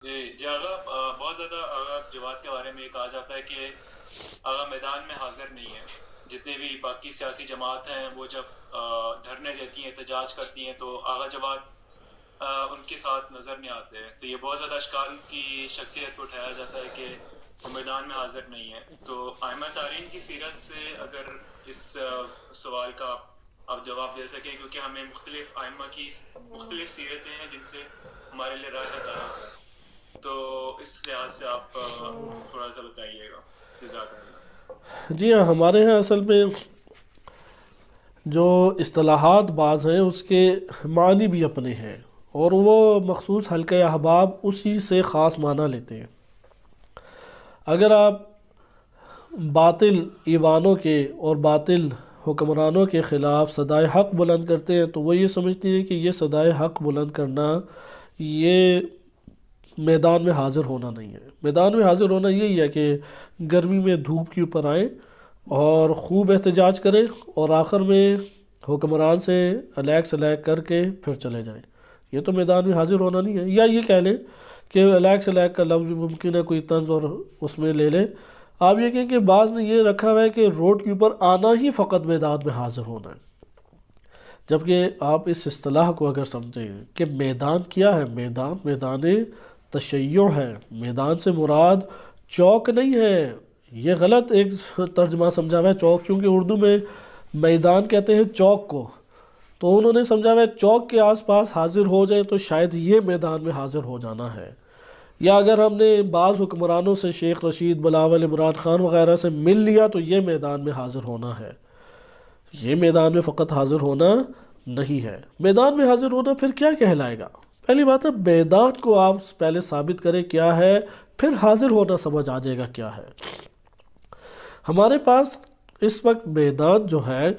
جی جی آغا، بہت زیادہ آغا جواد کے بارے میں یہ کہا جاتا ہے کہ آغا میدان میں حاضر نہیں ہے. جتنے بھی باقی سیاسی جماعت ہیں وہ جب دھرنے دیتی ہیں، احتجاج کرتی ہیں، تو آغا جواد ان کے ساتھ نظر نہیں آتے ہیں. تو یہ بہت زیادہ اشکال کی شخصیت کو اٹھایا جاتا ہے کہ وہ میدان میں حاضر نہیں ہے. تو ائمہ تارین کی سیرت سے اگر اس سوال کا آپ جواب دے سکیں، کیونکہ ہمیں مختلف ائمہ کی مختلف سیرتیں ہیں جن سے ہمارے لیے راہ ہدایت ہے، تو اس لحاظ سے آپ تھوڑا سا بتائیے گا. جزاک اللہ. جی ہاں، ہمارے ہاں اصل میں جو اصطلاحات بعض ہیں اس کے معنی بھی اپنے ہیں، اور وہ مخصوص حلقہ احباب اسی سے خاص معنی لیتے ہیں. اگر آپ باطل ایوانوں کے اور باطل حکمرانوں کے خلاف صدائے حق بلند کرتے ہیں تو وہ یہ سمجھتے ہیں کہ یہ صدائے حق بلند کرنا یہ میدان میں حاضر ہونا نہیں ہے. میدان میں حاضر ہونا یہی ہے کہ گرمی میں دھوپ کے اوپر آئیں اور خوب احتجاج کریں اور آخر میں حکمران سے الیک سلیک کر کے پھر چلے جائیں. یہ تو میدان میں حاضر ہونا نہیں ہے. یا یہ کہہ لیں کہ الیک سلیک کا لفظ ممکن ہے کوئی طنز اور اس میں لے لیں. آپ یہ کہیں کہ بعض نے یہ رکھا ہوا ہے کہ روڈ کے اوپر آنا ہی فقط میدان میں حاضر ہونا ہے، جبکہ آپ اس اصطلاح کو اگر سمجھیں کہ میدان کیا ہے، میدان تشیع ہے. میدان سے مراد چوک نہیں ہے. یہ غلط ایک ترجمہ سمجھا ہوا ہے چوک، کیونکہ اردو میں میدان کہتے ہیں چوک کو، تو انہوں نے سمجھا ہوا ہے چوک کے آس پاس حاضر ہو جائیں تو شاید یہ میدان میں حاضر ہو جانا ہے. یا اگر ہم نے بعض حکمرانوں سے شیخ رشید، بلاول، عمران خان وغیرہ سے مل لیا تو یہ میدان میں حاضر ہونا ہے. یہ میدان میں فقط حاضر ہونا نہیں ہے. میدان میں حاضر ہونا پھر کیا کہلائے گا؟ پہلی بات ہے میدان کو آپ پہلے ثابت کریں کیا ہے، پھر حاضر ہونا سمجھ آ جائے گا کیا ہے. ہمارے پاس اس وقت میدان جو ہے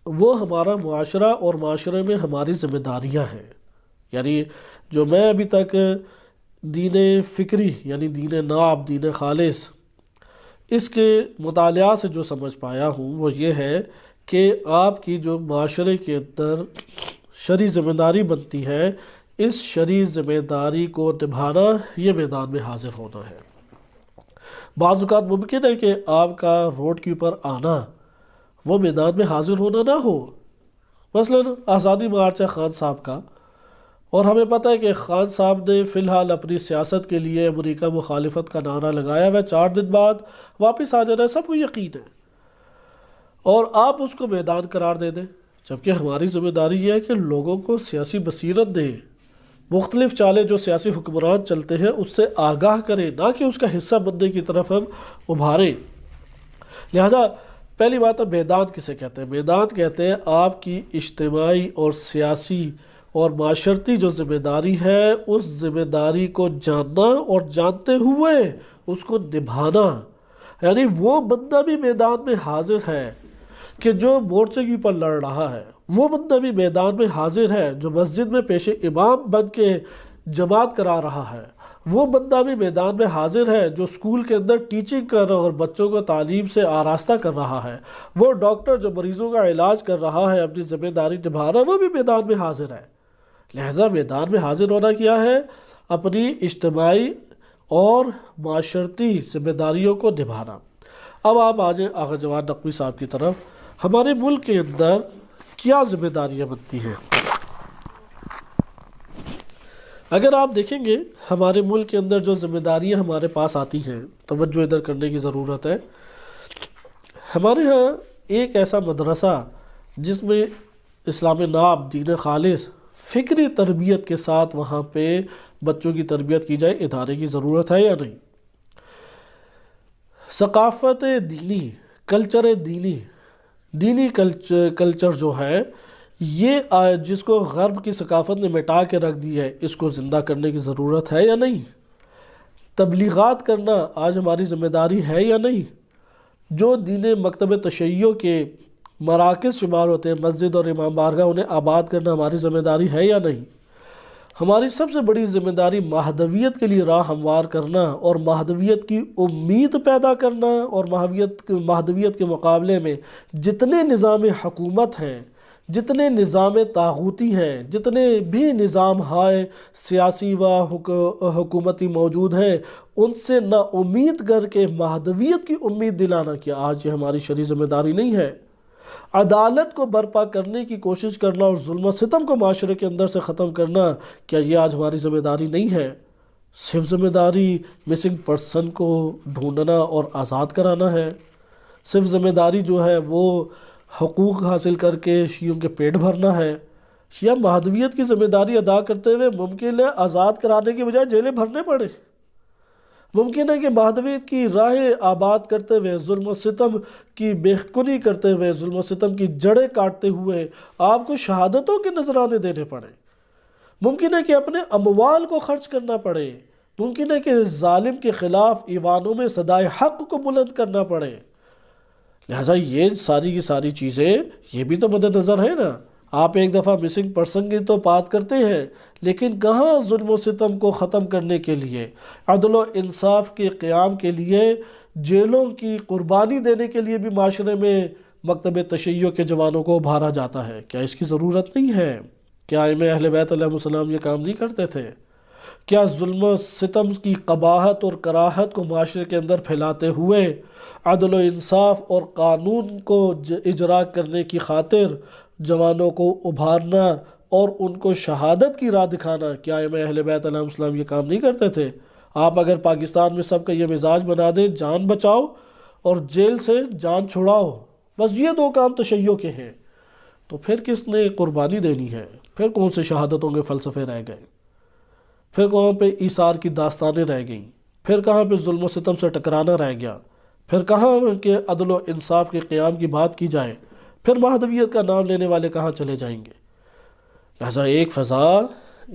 وہ ہمارا معاشرہ اور معاشرے میں ہماری ذمہ داریاں ہیں. یعنی جو میں ابھی تک دین فکری یعنی دین ناب، دین خالص، اس کے مطالعہ سے جو سمجھ پایا ہوں وہ یہ ہے کہ آپ کی جو معاشرے کے اندر شرعی ذمہ داری بنتی ہے، اس شرعی ذمہ داری کو نبھانا یہ میدان میں حاضر ہونا ہے. بعض اوقات ممکن ہے کہ آپ کا روڈ کے اوپر آنا وہ میدان میں حاضر ہونا نہ ہو. مثلا آزادی مارچ ہے خان صاحب کا، اور ہمیں پتہ ہے کہ خان صاحب نے فی الحال اپنی سیاست کے لیے امریکہ مخالفت کا نعرہ لگایا ہوا ہے، 4 دن بعد واپس آ جانا ہے، سب کو یقین ہے، اور آپ اس کو میدان قرار دے دیں. جبکہ ہماری ذمہ داری یہ ہے کہ لوگوں کو سیاسی بصیرت دیں، مختلف چالیں جو سیاسی حکمران چلتے ہیں اس سے آگاہ کریں، نہ کہ اس کا حصہ بننے کی طرف ہم ابھاریں. لہذا پہلی بات ہے میدان کسے کہتے ہیں؟ میدان کہتے ہیں آپ کی اجتماعی اور سیاسی اور معاشرتی جو ذمہ داری ہے اس ذمہ داری کو جاننا اور جانتے ہوئے اس کو نبھانا. یعنی وہ بندہ بھی میدان میں حاضر ہے کہ جو مورچے کے اوپر لڑ رہا ہے، وہ بندہ بھی میدان میں حاضر ہے جو مسجد میں پیش امام بن کے جماعت کرا رہا ہے، وہ بندہ بھی میدان میں حاضر ہے جو اسکول کے اندر ٹیچنگ کر رہا اور بچوں کو تعلیم سے آراستہ کر رہا ہے، وہ ڈاکٹر جو مریضوں کا علاج کر رہا ہے، اپنی ذمہ داری نبھا رہا ہے، وہ بھی میدان میں حاضر ہے. لہذا میدان میں حاضر ہونا کیا ہے؟ اپنی اجتماعی اور معاشرتی ذمہ داریوں کو نبھانا. اب آپ آ جائیں آغا جواد نقوی صاحب کی طرف. ہمارے ملک کے اندر کیا ذمہ داریاں بنتی ہیں؟ اگر آپ دیکھیں گے ہمارے ملک کے اندر جو ذمہ داریاں ہمارے پاس آتی ہیں، توجہ ادھر کرنے کی ضرورت ہے. ہمارے ہاں ایک ایسا مدرسہ جس میں اسلام ناب، دین خالص، فکری تربیت کے ساتھ وہاں پہ بچوں کی تربیت کی جائے، ادارے کی ضرورت ہے یا نہیں؟ ثقافت دینی، کلچر دینی، دینی کلچر جو ہے یہ جس کو غرب کی ثقافت نے مٹا کے رکھ دی ہے، اس کو زندہ کرنے کی ضرورت ہے یا نہیں؟ تبلیغات کرنا آج ہماری ذمہ داری ہے یا نہیں؟ جو دین مکتب تشیع کے مراکز شمار ہوتے ہیں، مسجد اور امام بارگاہ، انہیں آباد کرنا ہماری ذمہ داری ہے یا نہیں؟ ہماری سب سے بڑی ذمہ داری مہدویت کے لیے راہ ہموار کرنا اور مہدویت کی امید پیدا کرنا، اور مہدویت کے مقابلے میں جتنے نظام حکومت ہیں جتنے نظام طاغوتی ہیں، جتنے بھی نظام ہائے سیاسی و حکومتی موجود ہیں، ان سے نا امید کر کے مہدویت کی امید دلانا، کیا آج یہ ہماری شرعی ذمہ داری نہیں ہے؟ عدالت کو برپا کرنے کی کوشش کرنا اور ظلم و ستم کو معاشرے کے اندر سے ختم کرنا، کیا یہ آج ہماری ذمہ داری نہیں ہے؟ صرف ذمہ داری مسنگ پرسن کو ڈھونڈنا اور آزاد کرانا ہے؟ صرف ذمہ داری جو ہے وہ حقوق حاصل کر کے شیعوں کے پیٹ بھرنا ہے؟ یا مہدویت کی ذمہ داری ادا کرتے ہوئے ممکن ہے آزاد کرانے کے بجائے جیلیں بھرنے پڑے؟ ممکن ہے کہ مہدویت کی راہیں آباد کرتے ہوئے، ظلم و ستم کی بےخونی کرتے ہوئے، ظلم و ستم کی جڑیں کاٹتے ہوئے آپ کو شہادتوں کے نذرانے دینے پڑے؟ ممکن ہے کہ اپنے اموال کو خرچ کرنا پڑے؟ ممکن ہے کہ ظالم کے خلاف ایوانوں میں صدائے حق کو بلند کرنا پڑے؟ لہٰذا یہ ساری کی ساری چیزیں یہ بھی تو مد نظر ہے نا۔ آپ ایک دفعہ مسنگ پرسن کی تو بات کرتے ہیں، لیکن کہاں ظلم و ستم کو ختم کرنے کے لیے، عدل و انصاف کے قیام کے لیے، جیلوں کی قربانی دینے کے لیے بھی معاشرے میں مکتب تشیع کے جوانوں کو ابھارا جاتا ہے؟ کیا اس کی ضرورت نہیں ہے؟ کیا ائمہ اہل بیت علیہ السلام یہ کام نہیں کرتے تھے؟ کیا ظلم و ستم کی قباحت اور کراہت کو معاشرے کے اندر پھیلاتے ہوئے عدل و انصاف اور قانون کو اجرا کرنے کی خاطر جوانوں کو ابھارنا اور ان کو شہادت کی راہ دکھانا، کیا ائمہ اہل بیت علیہ السلام یہ کام نہیں کرتے تھے؟ آپ اگر پاکستان میں سب کا یہ مزاج بنا دیں، جان بچاؤ اور جیل سے جان چھڑاؤ، بس یہ دو کام تشیع کے ہیں، تو پھر کس نے قربانی دینی ہے؟ پھر کون سے شہادتوں کے فلسفے رہ گئے؟ پھر کہاں پہ ایثار کی داستانیں رہ گئیں؟ پھر کہاں پہ ظلم و ستم سے ٹکرانا رہ گیا؟ پھر کہاں کہ عدل و انصاف کے قیام کی بات کی جائے؟ پھر مہدویت کا نام لینے والے کہاں چلے جائیں گے؟ لہذا ایک فضا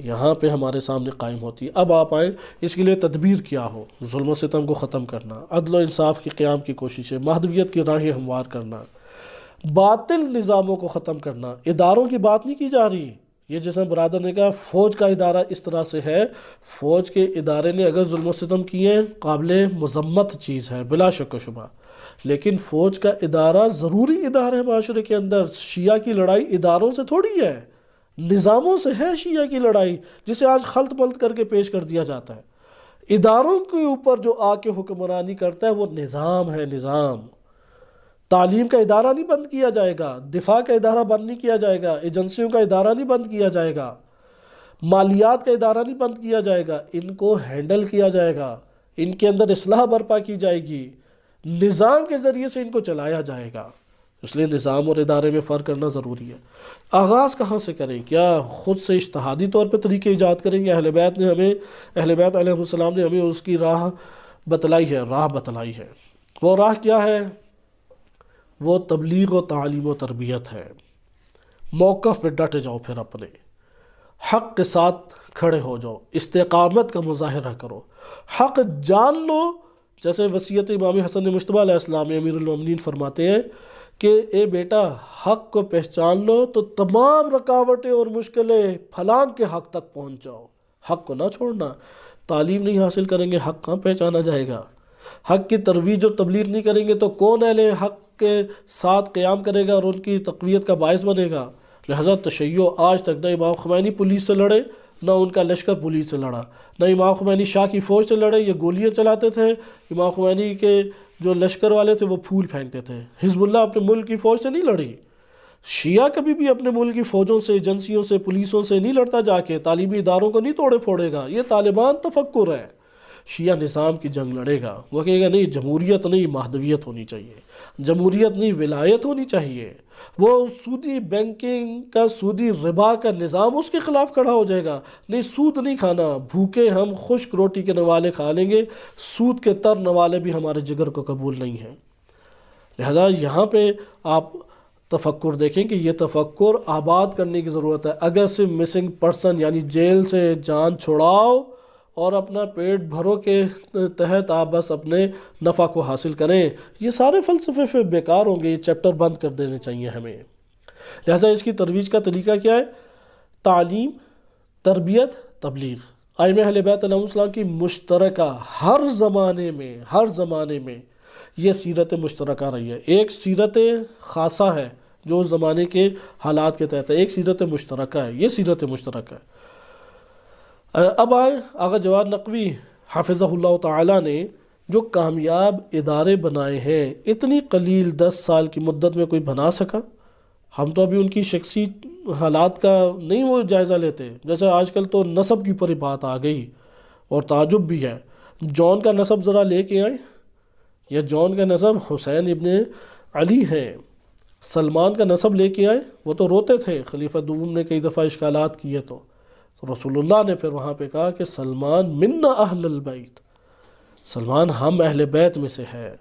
یہاں پہ ہمارے سامنے قائم ہوتی ہے۔ اب آپ آئیں، اس کے لیے تدبیر کیا ہو؟ ظلم و ستم کو ختم کرنا، عدل و انصاف کی قیام کی کوششیں، مہدویت کی راہیں ہموار کرنا، باطل نظاموں کو ختم کرنا۔ اداروں کی بات نہیں کی جا رہی، یہ جیسا برادر نے کہا فوج کا ادارہ اس طرح سے ہے، فوج کے ادارے نے اگر ظلم و ستم کیے قابل مذمت چیز ہے بلا شک و شبہ، لیکن فوج کا ادارہ ضروری ادارہ ہے معاشرے کے اندر۔ شیعہ کی لڑائی اداروں سے تھوڑی ہے، نظاموں سے ہے شیعہ کی لڑائی، جسے آج خلط ملط کر کے پیش کر دیا جاتا ہے۔ اداروں کے اوپر جو آ کے حکمرانی کرتا ہے وہ نظام ہے، نظام۔ تعلیم کا ادارہ نہیں بند کیا جائے گا، دفاع کا ادارہ بند نہیں کیا جائے گا، ایجنسیوں کا ادارہ نہیں بند کیا جائے گا، مالیات کا ادارہ نہیں بند کیا جائے گا، ان کو ہینڈل کیا جائے گا، ان کے اندر اصلاح برپا کی جائے گی، نظام کے ذریعے سے ان کو چلایا جائے گا۔ اس لیے نظام اور ادارے میں فرق کرنا ضروری ہے۔ آغاز کہاں سے کریں؟ کیا خود سے اجتہادی طور پہ طریقے ایجاد کریں گے؟ اہل بیت علیہ السلام نے ہمیں اس کی راہ بتلائی ہے۔ وہ راہ کیا ہے؟ وہ تبلیغ و تعلیم و تربیت ہے۔ موقف پہ ڈٹ جاؤ، پھر اپنے حق کے ساتھ کھڑے ہو جاؤ، استقامت کا مظاہرہ کرو، حق جان لو۔ جیسے وصیت امام حسن مجتبیٰ علیہ السلام امیر المومنین فرماتے ہیں کہ اے بیٹا، حق کو پہچان لو تو تمام رکاوٹیں اور مشکلیں پھلانگ کے حق تک پہنچ جاؤ، حق کو نہ چھوڑنا۔ تعلیم نہیں حاصل کریں گے، حق کہاں پہچانا جائے گا؟ حق کی ترویج اور تبلیغ نہیں کریں گے تو کون اہل حق کے ساتھ قیام کرے گا اور ان کی تقویت کا باعث بنے گا؟ لہذا تشیع آج تک نہ امام خمینی پولیس سے لڑے، نہ ان کا لشکر پولیس سے لڑا، نہ امام خمینی شاہ کی فوج سے لڑے، یہ گولیاں چلاتے تھے۔ امام خمینی کے جو لشکر والے تھے وہ پھول پھینکتے تھے۔ حزب اللہ اپنے ملک کی فوج سے نہیں لڑی، شیعہ کبھی بھی اپنے ملک کی فوجوں سے، ایجنسیوں سے، پولیسوں سے نہیں لڑتا، جا کے تعلیمی اداروں کو نہیں توڑے پھوڑے گا۔ یہ طالبان تفکر ہے۔ شیعہ نظام کی جنگ لڑے گا، وہ کہے گا نہیں جمہوریت نہیں مہدویت ہونی چاہیے، جمہوریت نہیں ولایت ہونی چاہیے۔ وہ سودی بینکنگ کا، سودی ربا کا نظام اس کے خلاف کھڑا ہو جائے گا، نہیں سود نہیں کھانا، بھوکے ہم خشک روٹی کے نوالے کھا لیں گے، سود کے تر نوالے بھی ہمارے جگر کو قبول نہیں ہیں۔ لہذا یہاں پہ آپ تفکر دیکھیں کہ یہ تفکر آباد کرنے کی ضرورت ہے۔ اگر صرف مسنگ پرسن یعنی جیل سے جان چھڑاؤ اور اپنا پیٹ بھرو کے تحت آپ بس اپنے نفع کو حاصل کریں، یہ سارے فلسفے پھر بیکار ہوں گے، یہ چیپٹر بند کر دینے چاہیے ہمیں۔ لہٰذا اس کی ترویج کا طریقہ کیا ہے؟ تعلیم، تربیت، تبلیغ۔ ائمہ اہل بیت علیہ السلام کی مشترکہ ہر زمانے میں یہ سیرت مشترکہ رہی ہے۔ ایک سیرت خاصہ ہے جو اس زمانے کے حالات کے تحت ہے، ایک سیرت مشترکہ ہے، یہ سیرت مشترکہ ہے۔ اب آئے آغا جواد نقوی حافظہ اللہ تعالیٰ نے جو کامیاب ادارے بنائے ہیں، اتنی قلیل 10 سال کی مدت میں کوئی بنا سکا؟ ہم تو ابھی ان کی شخصی حالات کا نہیں وہ جائزہ لیتے، جیسے آج کل تو نسب کی اوپر ہی بات آ گئی، اور تعجب بھی ہے۔ جون کا نسب ذرا لے کے آئیں، یا جون کا نسب حسین ابن علی ہیں۔ سلمان کا نسب لے کے آئیں، وہ تو روتے تھے، خلیفہ دوم نے کئی دفعہ اشکالات کیے تو رسول اللہ نے پھر وہاں پہ کہا کہ سلمان منا اہل البیت، سلمان ہم اہل بیت میں سے ہے۔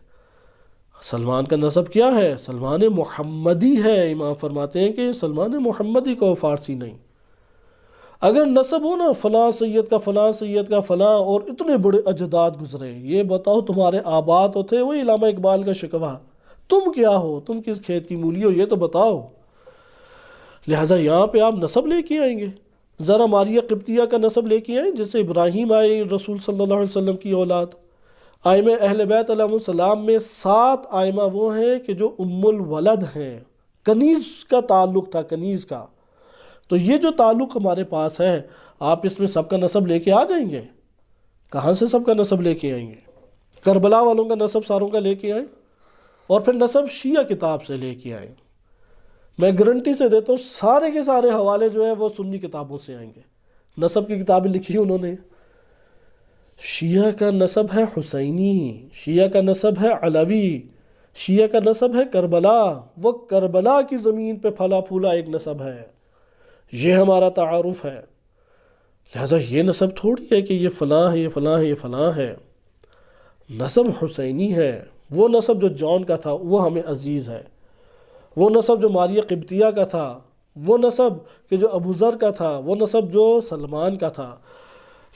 سلمان کا نسب کیا ہے؟ سلمان محمدی ہے۔ امام فرماتے ہیں کہ سلمان محمدی کو فارسی نہیں۔ اگر نسب ہو نا فلاں سید کا فلاں سید کا فلاں، اور اتنے بڑے اجداد گزرے، یہ بتاؤ تمہارے آبا تو تھے وہی علامہ اقبال کا شکوہ، تم کیا ہو؟ تم کس کھیت کی مولی ہو؟ یہ تو بتاؤ۔ لہٰذا یہاں پہ آپ نسب لے کے آئیں گے، ذرا ماریہ قبطیہ کا نسب لے کے آئیں، جس سے ابراہیم آئے رسول صلی اللہ علیہ وسلم کی اولاد۔ آئمہ اہل بیت علیہ السلام میں 7 آئمہ وہ ہیں کہ جو ام الولد ہیں، کنیز کا تعلق تھا، کنیز کا۔ تو یہ جو تعلق ہمارے پاس ہے، آپ اس میں سب کا نسب لے کے آ جائیں گے؟ کہاں سے سب کا نسب لے کے آئیں گے؟ کربلا والوں کا نسب ساروں کا لے کے آئیں، اور پھر نسب شیعہ کتاب سے لے کے آئیں۔ میں گارنٹی سے دیتا ہوں سارے کے سارے حوالے جو ہیں وہ سنی کتابوں سے آئیں گے۔ نسب کی کتابیں لکھی انہوں نے۔ شیعہ کا نسب ہے حسینی، شیعہ کا نسب ہے علوی، شیعہ کا نسب ہے کربلا، وہ کربلا کی زمین پہ پھلا پھولا ایک نسب ہے، یہ ہمارا تعارف ہے۔ لہٰذا یہ نسب تھوڑی ہے کہ یہ فلاں ہے، یہ فلاں ہے، یہ فلاں ہے۔ نسب حسینی ہے۔ وہ نسب جو جون کا تھا وہ ہمیں عزیز ہے، وہ نسب جو ماریہ قبطیہ کا تھا، وہ نسب کہ جو ابو ذر کا تھا، وہ نسب جو سلمان کا تھا۔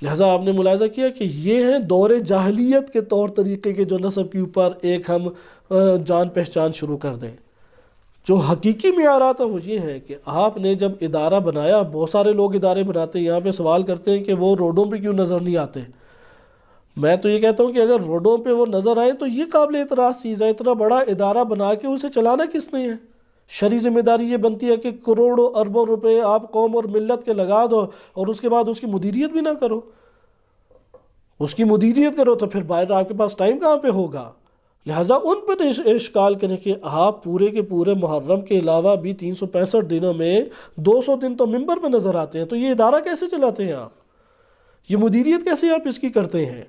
لہٰذا آپ نے ملاحظہ کیا کہ یہ ہیں دور جاہلیت کے طور طریقے کے جو نسب کے اوپر ایک ہم جان پہچان شروع کر دیں۔ جو حقیقی معیارات ہیں وہ یہ ہیں کہ آپ نے جب ادارہ بنایا، بہت سارے لوگ ادارے بناتے ہیں، یہاں پہ سوال کرتے ہیں کہ وہ روڈوں پہ کیوں نظر نہیں آتے۔ میں تو یہ کہتا ہوں کہ اگر روڈوں پہ وہ نظر آئیں تو یہ قابل اعتراض چیز ہے۔ اتنا بڑا ادارہ بنا کے اسے چلانا کس نے ہے؟ شرعی ذمہ داری یہ بنتی ہے کہ کروڑوں اربوں روپے آپ قوم اور ملت کے لگا دو، اور اس کے بعد اس کی مدیریت بھی نہ کرو۔ اس کی مدیریت کرو تو پھر باہر آپ کے پاس ٹائم کہاں پہ ہوگا؟ لہٰذا ان پہ اشکال کریں کہ آپ پورے کے پورے محرم کے علاوہ بھی 365 دنوں میں 200 دن تو ممبر پہ نظر آتے ہیں، تو یہ ادارہ کیسے چلاتے ہیں آپ؟ یہ مدیریت کیسے آپ اس کی کرتے ہیں؟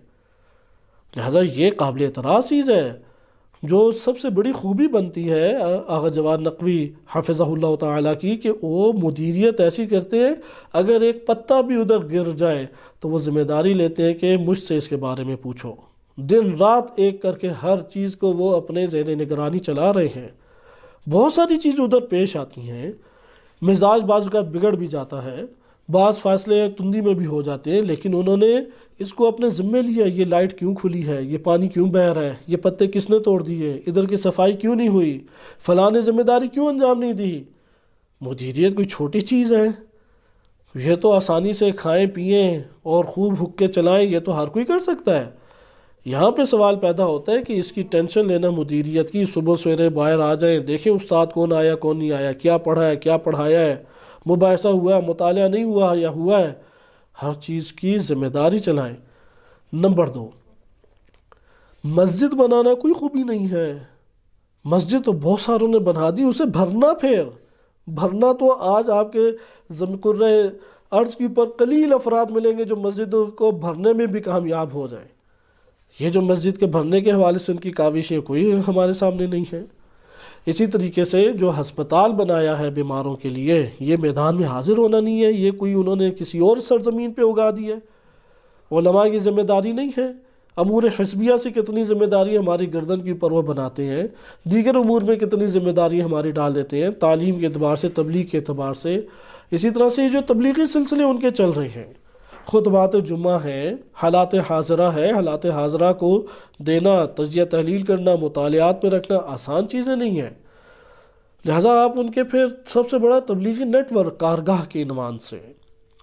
لہٰذا یہ قابل اعتراض چیز ہے۔ جو سب سے بڑی خوبی بنتی ہے آغا جواد نقوی حافظہ اللہ تعالیٰ کی کہ وہ مدیریت ایسی کرتے ہیں، اگر ایک پتا بھی ادھر گر جائے تو وہ ذمہ داری لیتے ہیں کہ مجھ سے اس کے بارے میں پوچھو۔ دن رات ایک کر کے ہر چیز کو وہ اپنے ذہن نگرانی چلا رہے ہیں۔ بہت ساری چیزیں ادھر پیش آتی ہیں، مزاج بعض اوقات بگڑ بھی جاتا ہے، بعض فاصلے تندی میں بھی ہو جاتے ہیں، لیکن انہوں نے اس کو اپنے ذمے لیا۔ یہ لائٹ کیوں کھلی ہے؟ یہ پانی کیوں بہہ رہا ہے؟ یہ پتے کس نے توڑ دیے؟ ادھر کی صفائی کیوں نہیں ہوئی؟ فلاں نے ذمہ داری کیوں انجام نہیں دی؟ مدیریت کوئی چھوٹی چیز ہے؟ یہ تو آسانی سے کھائیں پئیں اور خوب حق کے چلائیں، یہ تو ہر کوئی کر سکتا ہے۔ یہاں پہ سوال پیدا ہوتا ہے کہ اس کی ٹینشن لینا مدیریت کی، صبح سویرے باہر آ جائیں، دیکھیں استاد کون آیا کون نہیں آیا، کیا پڑھا ہے کیا پڑھایا ہے، مباحثہ ہوا ہے، مطالعہ نہیں ہوا یا ہوا ہے، ہر چیز کی ذمہ داری چلائیں۔ نمبر 2، مسجد بنانا کوئی خوبی نہیں ہے۔ مسجد تو بہت ساروں نے بنا دی، اسے بھرنا، پھر بھرنا تو آج آپ کے کرۂ ارض کے اوپر قلیل افراد ملیں گے جو مسجد کو بھرنے میں بھی کامیاب ہو جائیں۔ یہ جو مسجد کے بھرنے کے حوالے سے ان کی کاوشیں کوئی ہمارے سامنے نہیں ہے۔ اسی طریقے سے جو ہسپتال بنایا ہے بیماروں کے لیے، یہ میدان میں حاضر ہونا نہیں ہے، یہ کوئی انہوں نے کسی اور سرزمین پہ اگا دی ہے۔ علماء کی ذمہ داری نہیں ہے۔ امور حزبیہ سے کتنی ذمہ داری ہماری گردن کے اوپر وہ بناتے ہیں، دیگر امور میں کتنی ذمہ داری ہماری ڈال دیتے ہیں، تعلیم کے اعتبار سے، تبلیغ کے اعتبار سے۔ اسی طرح سے یہ جو تبلیغی سلسلے ان کے چل رہے ہیں، خطبات جمعہ ہیں، حالات حاضرہ ہے، حالات حاضرہ کو دینا، تجزیہ تحلیل کرنا، مطالعات میں رکھنا آسان چیزیں نہیں ہیں۔ لہٰذا آپ ان کے پھر سب سے بڑا تبلیغی نیٹ ورک کارگاہ کے عنوان سے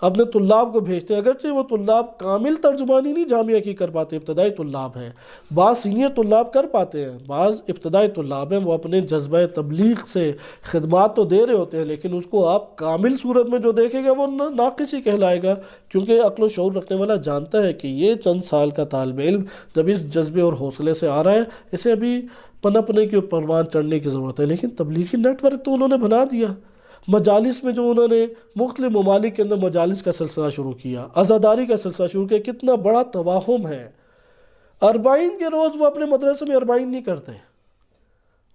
اپنے طلاب کو بھیجتے ہیں، اگرچہ وہ طلاب کامل ترجمانی نہیں جامعہ کی کر پاتے، ابتدائی طلاب ہیں، بعض سینئر طلاب کر پاتے ہیں، بعض ابتدائی طلاب ہیں وہ اپنے جذبہ تبلیغ سے خدمات تو دے رہے ہوتے ہیں، لیکن اس کو آپ کامل صورت میں جو دیکھے گا وہ ناقص ہی کہلائے گا، کیونکہ عقل و شعور رکھنے والا جانتا ہے کہ یہ چند سال کا طالب علم جب اس جذبے اور حوصلے سے آ رہا ہے، اسے ابھی پنپنے کی پروان چڑھنے کی ضرورت ہے۔ لیکن تبلیغی نیٹ ورک تو انہوں نے بنا دیا، مجالس میں جو انہوں نے مختلف ممالک کے اندر مجالس کا سلسلہ شروع کیا، عزاداری کا سلسلہ شروع کیا، کتنا بڑا توہم ہے۔ اربعین کے روز وہ اپنے مدرسے میں اربعین نہیں کرتے،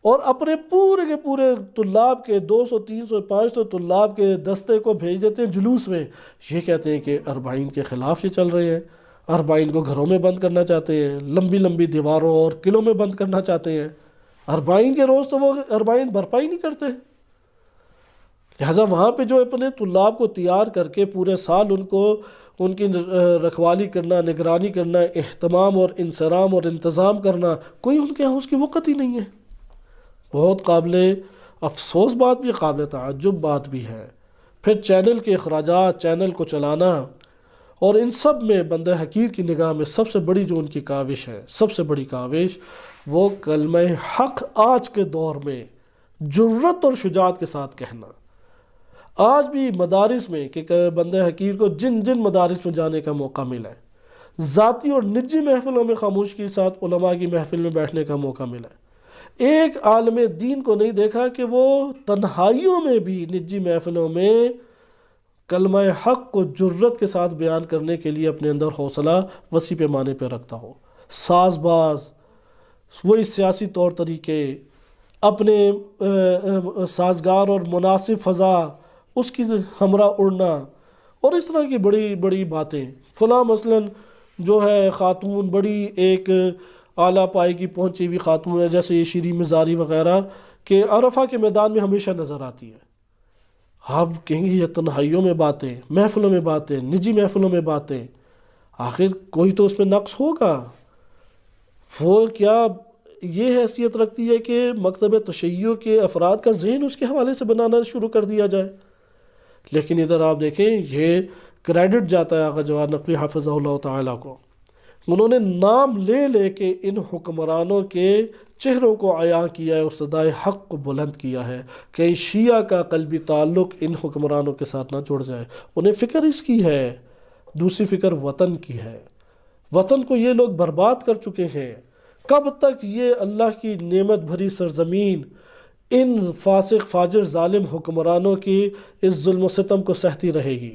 اور اپنے پورے کے پورے طلاب کے 200 300 500 طلاب کے دستے کو بھیج دیتے ہیں جلوس میں، یہ کہتے ہیں کہ اربعین کے خلاف یہ چل رہے ہیں، اربعین کو گھروں میں بند کرنا چاہتے ہیں، لمبی لمبی دیواروں اور قلعوں میں بند کرنا چاہتے ہیں۔ اربعین کے روز تو وہ اربعین برپا ہی نہیں کرتے، لہٰذا وہاں پہ جو اپنے طلاب کو تیار کر کے پورے سال ان کی رکھوالی کرنا، نگرانی کرنا، اہتمام اور انصرام اور انتظام کرنا، کوئی ان کے یہاں اس کی وقت ہی نہیں ہے۔ بہت قابل افسوس بات بھی، قابل تعجب بات بھی ہے۔ پھر چینل کے اخراجات، چینل کو چلانا، اور ان سب میں بندہ حقیر کی نگاہ میں سب سے بڑی جو ان کی کاوش ہے، سب سے بڑی کاوش، وہ کلمہ حق آج کے دور میں جرت اور شجاعت کے ساتھ کہنا۔ آج بھی مدارس میں کہ بندہ حقیر کو جن مدارس میں جانے کا موقع ملا ہے، ذاتی اور نجی محفلوں میں خاموشی کے ساتھ علماء کی محفل میں بیٹھنے کا موقع ملا ہے، ایک عالم دین کو نہیں دیکھا کہ وہ تنہائیوں میں بھی نجی محفلوں میں کلمہ حق کو جرت کے ساتھ بیان کرنے کے لیے اپنے اندر حوصلہ وسیع پیمانے پہ رکھتا ہو۔ ساز باز، وہی سیاسی طور طریقے، اپنے سازگار اور مناسب فضا، اس کی ہمراہ اڑنا، اور اس طرح کی بڑی بڑی باتیں۔ فلاں مثلاً جو ہے خاتون بڑی ایک اعلیٰ پائے کی پہنچی ہوئی خاتون ہے، جیسے یہ شیریں مزاری وغیرہ، کہ عرفہ کے میدان میں ہمیشہ نظر آتی ہے۔ آپ کہیں گے یہ تنہائیوں میں باتیں، محفلوں میں باتیں، نجی محفلوں میں باتیں، آخر کوئی تو اس میں نقص ہوگا۔ وہ کیا یہ حیثیت رکھتی ہے کہ مکتب تشیع کے افراد کا ذہن اس کے حوالے سے بنانا شروع کر دیا جائے؟ لیکن ادھر آپ دیکھیں یہ کریڈٹ جاتا ہے آقا جواد نقوی حافظہ اللہ تعالیٰ کو، انہوں نے نام لے لے کے ان حکمرانوں کے چہروں کو عیاں کیا ہے اور صدائے حق کو بلند کیا ہے، کہ شیعہ کا قلبی تعلق ان حکمرانوں کے ساتھ نہ جڑ جائے۔ انہیں فکر اس کی ہے، دوسری فکر وطن کی ہے۔ وطن کو یہ لوگ برباد کر چکے ہیں، کب تک یہ اللہ کی نعمت بھری سرزمین ان فاسق فاجر ظالم حکمرانوں کی اس ظلم و ستم کو سہتی رہے گی؟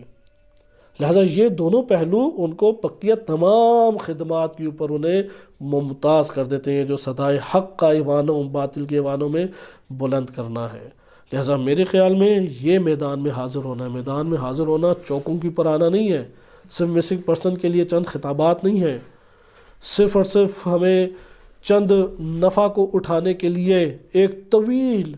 لہذا یہ دونوں پہلو ان کو بقیہ تمام خدمات کے اوپر انہیں ممتاز کر دیتے ہیں، جو صدائے حق کا ایوانوں باطل کے ایوانوں میں بلند کرنا ہے۔ لہذا میرے خیال میں یہ میدان میں حاضر ہونا ہے۔ میدان میں حاضر ہونا چوکوں کی پر آنا نہیں ہے، صرف مسنگ پرسن کے لیے چند خطابات نہیں ہے، صرف اور صرف ہمیں چند نفع کو اٹھانے کے لیے ایک طویل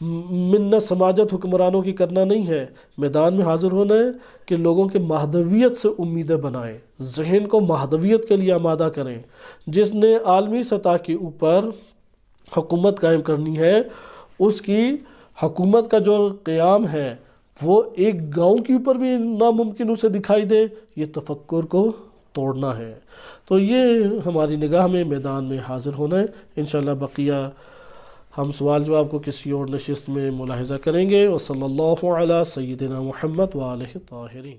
منت سماجت حکمرانوں کی کرنا نہیں ہے۔ میدان میں حاضر ہونا ہے کہ لوگوں کے مہدویت سے امیدیں بنائیں، ذہن کو مہدویت کے لیے آمادہ کریں۔ جس نے عالمی سطح کے اوپر حکومت قائم کرنی ہے، اس کی حکومت کا جو قیام ہے وہ ایک گاؤں کے اوپر بھی ناممکن اسے دکھائی دے، یہ تفکر کو توڑنا ہے۔ تو یہ ہماری نگاہ میں میدان میں حاضر ہونا ہے۔ انشاءاللہ بقیہ ہم سوال جواب کو کسی اور نشست میں ملاحظہ کریں گے۔ وصلی اللہ علی سیدنا محمد وآلہ الطاہرین۔